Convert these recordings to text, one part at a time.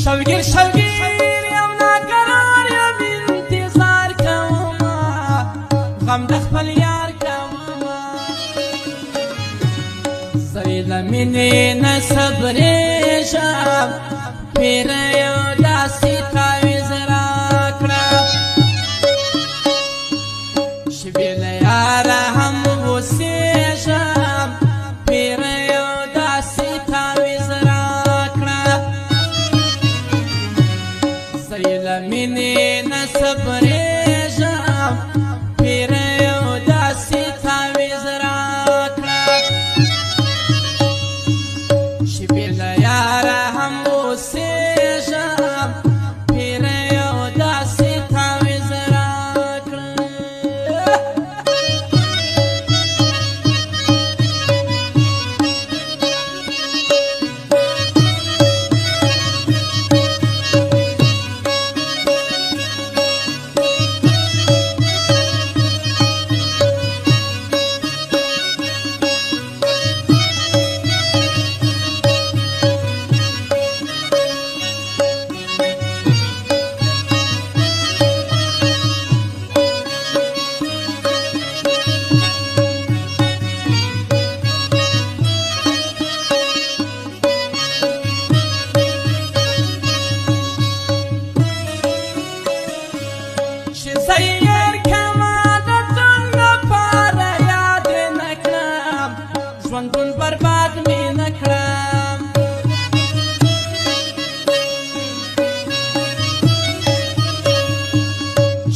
شوگیر شوگیر یم ناقرار یم انتظار کوما غم د خپل یار کوما زه له مینې نه صبرېږم پیره یو داسې تعویض راکړه چې بې له یاره هم اوسېږم پیره یو داسې تعویض راکړه زه له مینې نه صبرېږم پیره یو داسې تعویض راکړه چې بې له یاره هم اوسېږم پیره یو داسې تعویض راکړه سیر کما د تون لپاره یاد نه کړم ژوندون برباد مې نه کړم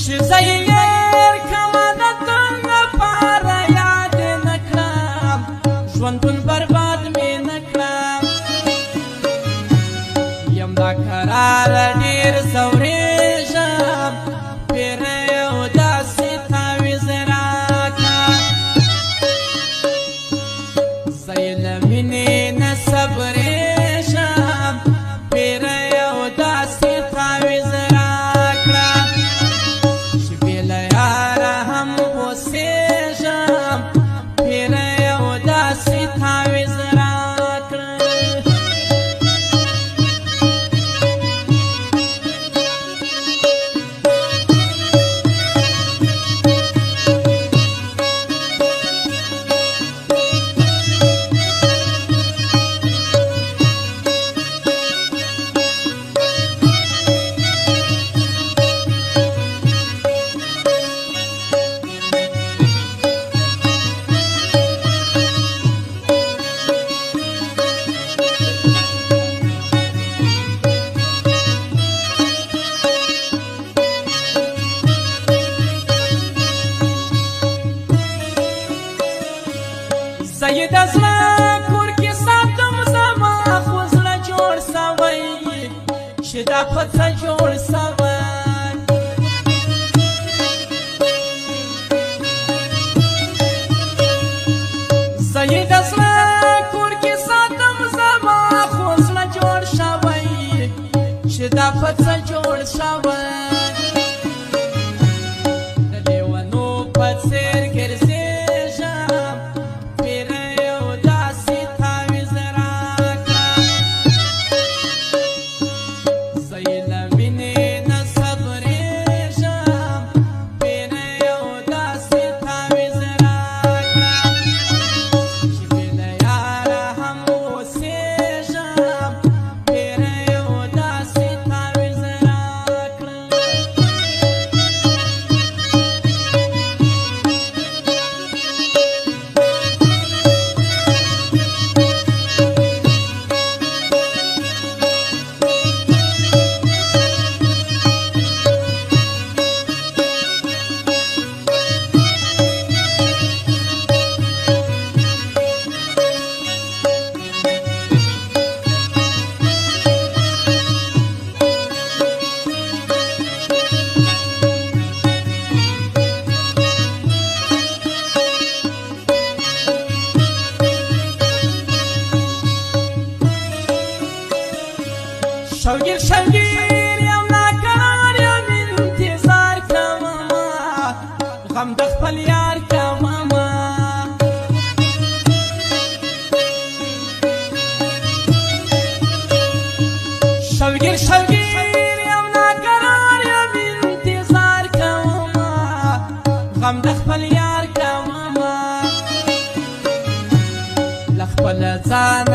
چې سیر کما د تون لپاره یاد نه کړم ژوندون برباد مې نه کړم یم ناقرار ډېر ځورېږم پیره یو داسې تعویض راکړه زه یې له مینې نه صبرېږم پیره یو داسې تعویض راکړه چې بې له یاره هم اوسېږم پیره یو داسې تعویض راکړه زه یې د زړه کور کې ساتم زما خو زړه جوړ سوی چې دا په څه جوړ سوی زه یې د زړه کور کې ساتم زما خو زړه جوړ شوی چې دا په څه جوړ شوی د لیونو په څېر ګرځېږم شوگیر شوگیر یم ناقرار یم انتظار کوما غم د خپل یار کوما شوګیر شوګیر یم ناقرار یم انتظار کومه غم د خپل یار کومه له خپل ځان